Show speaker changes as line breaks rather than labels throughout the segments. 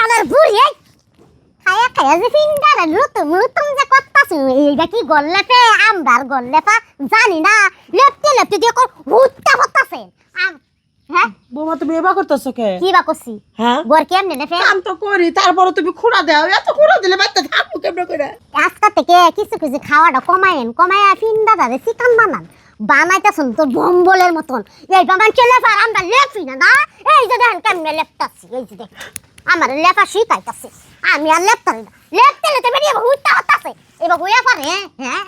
শালার বুড়ি খায়া খায়া যে ফিঙ্গারে লুতুম লুতুম যে করতাছ এইটা কি গল্লেপে আমদার গল্লেপা জানি না লেপতে লেপতে দিয়ে হুত্তা হতাছে হ্যাঁ
বৌমা তুমি এবার করতেছো কে?
কি বা করছি
হ্যাঁ
বর কেমনে নেফে
কাম তো করি, তারপরে তুমি খুঁড়া দাও। এত খুঁড়া দিলে বাচ্চা থাকবো কেমন করে?
আজকা থেকে কিছু কিছু খাওয়াটা কমায়া ফিন্দা দাদা চিকেন বানান বানাইতেছেন তো বম্বলের মতন এই বামান চলে পার আমরা লেপি না না এই যে দেখেন কেমনে লেপতাছি এই যে দেখ আমার লেপা শিখাইতাছে আমি আর লেপতারি না লেপতে লেপতে বেরিয়ে হুইতা হতাছে এবার হুইয়া পারে হ্যাঁ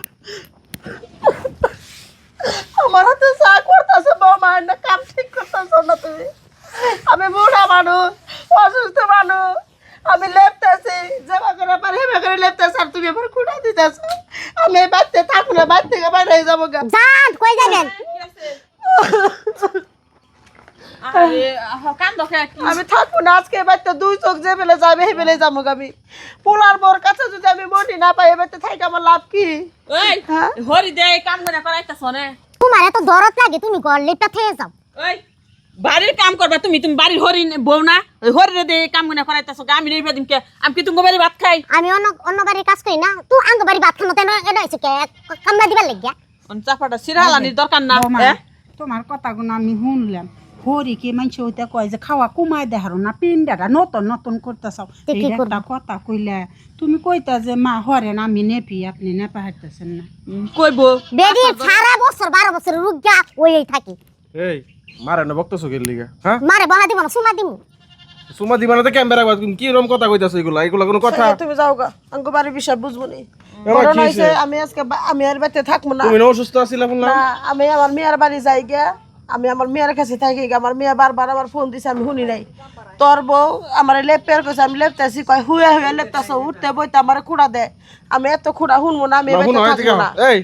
আমার হাতে চা করতেছে বৌমা, না কাম ঠিক করতেছো না তুমি। আমি বুড়া মানুষ, অসুস্থ মানুষ, আমি লেপতেছি যেবা করে পারে হেবা করে লেপতেছি, আর তুমি আমার খুঁড়া দিতেছো। আমি বাড়তে থাকবো না, বাড়ি থেকে বাইরে যাবো গা।
যান কই যাবেন
আমি থাকবো না আজকে বাড়িতে, দুই চোখ যে বেলে যাবে হে বেলে যাবো গা। আমি পোলার বোর কাছে যদি আমি মনি না পাই এবার থাকি আমার লাভ কি?
ওই
হ্যাঁ?
হরি দে কাম করে করাইতাছ না।
তোমার এত দরদ লাগে তুমি ঘর লেপটা থেকে যাও
ওই বাড়ির কাম করবা তুমি, তুমি বাড়ির হরি বউ না? ওই হরি দে কাম করে করাইতাছ, আমি নেই বেদিন কে? আমি কি তুমি বাড়ি ভাত খাই?
আমি অন্য অন্য বাড়ির কাজ করি না তুই আঙ্গ বাড়ি ভাত খানো তেন এটা হইছে কে কামলা দিবার লাগিয়া
অন চাপাটা সিরালানির দরকার না।
বৌমা,
হ্যাঁ
তোমার কথাগুলো আমি শুনলাম। হরিকে মানুষ হইতে কয় যে খাওয়া কমাই দেহারো না, পিন্ডাটা নতুন নতুন করতেছ।
তো কি করবো?
একটা কথা কইলে তুমি কইতা যে মা হরেন আমি নেপি, আপনি নেপা হাঁটতেছেন না।
কইব
বেডি সারা বছর 12 বছর রুগা ওই থাকি
এই মারে না বকতেছো কে লিগা? হ্যাঁ
মারে বাহা দিব না সুমা দিমু
সুমা দিবানা তো ক্যামেরা বাদ কি রকম কথা কইতাছো? এগুলা এগুলা কোনো কথা?
তুমি যাও গা, আঙ্গ বাড়ির বিষয় বুঝবো নি।
এবার
বড়
কি
নাইছে,
হইছে?
আমি আজকে আমি আর বাড়িতে থাকবো না।
তুমি না অসুস্থ আছিলা বললাম?
না, আমি আমার মেয়ের বাড়ি যাই গিয়া, আমি আমার মেয়ের কাছে থাকি গিয়া। আমার মেয়ে বারবার আমার ফোন দিছে, আমি শুনি নাই। তোর বউ আমার লেপের কইছে, আমি লেপতেছি, কয় হুয়া হুয়া লেপতেছ, উঠতে বইতে আমার খুঁড়া দেয়। আমি এত খুঁড়া শুনবো না, আমি
না
বাড়িতে
শুনো হয়
থাকবো না।
এই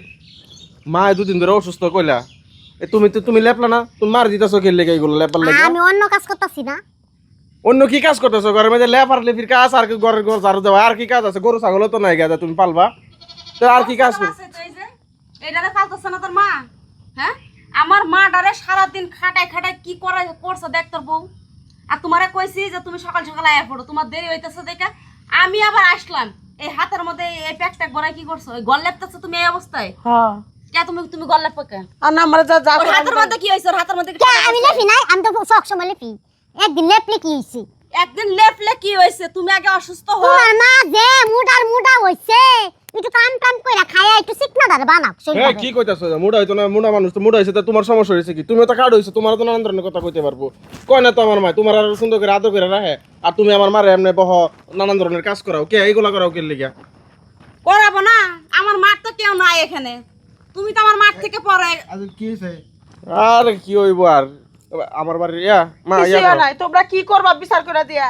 মা দুদিন ধরে অসুস্থ কইলা, এ তুমি লেপলা না? তুমি মার দিতাছো কে লিগা? এগুলো লেপার লাগা
আমি অন্য কাজ করতেছি না
অন্য কি কাজ করতেছো? ঘরের মধ্যে লেপার লেপির কাজ আর কি ঘরের ঘর ঝাড়ু দেওয়া আর কি কাজ আছে? গরু ছাগল তো নাই গাদা তুমি পালবা, তো আর কি কাজ করো?
এইটারে পালতাছ না তোর মা? হ্যাঁ আমার মা ডারে সারাদিন খাটাই খাটাই কি করছে দেখ তোর বউ। আর তোমারে কইছি যে তুমি সকাল সকাল আয়া পড়ো, তোমার দেরি হইতেছে দেখা আমি আবার আসলাম। এই হাতের মধ্যে এই প্যাক ট্যাক ভরাই কি করছো? ওই গল লেপতেছো তুমি এই অবস্থায়?
হ্যাঁ,
কে তুমি তুমি গল লেপ কে?
আর না আমার যা যা
ওর হাতের মধ্যে কি হইছে? ওর হাতের মধ্যে কি
কে আমি লেপি নাই আমি তো সব সময় লেপি একদিন লেপলে কি হইছে
একদিন লেপলে কি হইছে? তুমি আগে অসুস্থ হও।
তোমার মা যে মুডা হইছে একটু কাম কইরা খায়া একটু চিকনা দাঁড় বানাক
হ্যাঁ কি কইতাছো? মুড়া হইতো না, মুড়া মানুষ তো মুড়া হইছে, তা তোমার সমস্যা হইছে কি? তুমি তো কার্ড হইছে, তোমার তো নানান ধরনের কথা কইতে পারবো। কয় না তো আমার মা তোমার আর সুন্দর করে আদর করে রাখে, আর তুমি আমার মারে এমনি বহ নানান ধরনের কাজ করাও কে? এইগুলা করাও কে লিগা?
করাবো না? আমার মার তো কেউ নাই এখানে, তুমি তো আমার মাঠ থেকে পরে।
আর কি হইব আর আমার বাড়ির ইয়া মা ইয়া
কিছুই
করো।
নাই, তোমরা কি করবা বিচার করে দিয়া?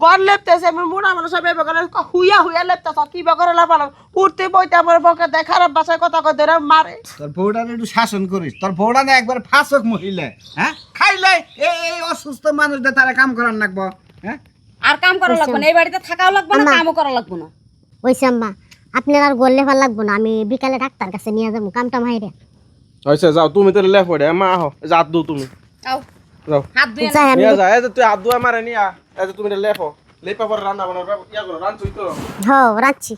গড় লেপতেছে, আমি মুড়া মানুষ হবে বগলে হুইয়া হুইয়া লেপতেছ, কি বগলে লাপালো উঠতে বইতে আমার বকে দেয়, খারাপ ভাষায় কথা কই ধরে মারে।
তোর বউটার একটু শাসন করিস। তোর বউটা না একবার ফাঁসক মহিলা, হ্যাঁ খাইলে এই অসুস্থ মানুষদের তারা কাম করার লাগবো। হ্যাঁ
আর কাম করা লাগবে না, এই বাড়িতে থাকাও লাগবে না, কামও করা লাগবে না।
ওইছে আম্মা আপনার আর গোল লেফার লাগবো না আমি বিকালে ডাক্তার কাছে নিয়ে যাবো কামটা মাইরে
হইছে যাও তুমি তো লেফ হইডে মা আহো হাত দু তুমি
আও
যাও
হাত ধুয়ে
যাই আমি
নিয়া যা এই যে তুই হাত দুয়া মারে নিয়া এই যে তুমি লেফো লেপা পরে রান্না বান্না ইয়া করো রান্না তুই তো
হ্যাঁ রাখছি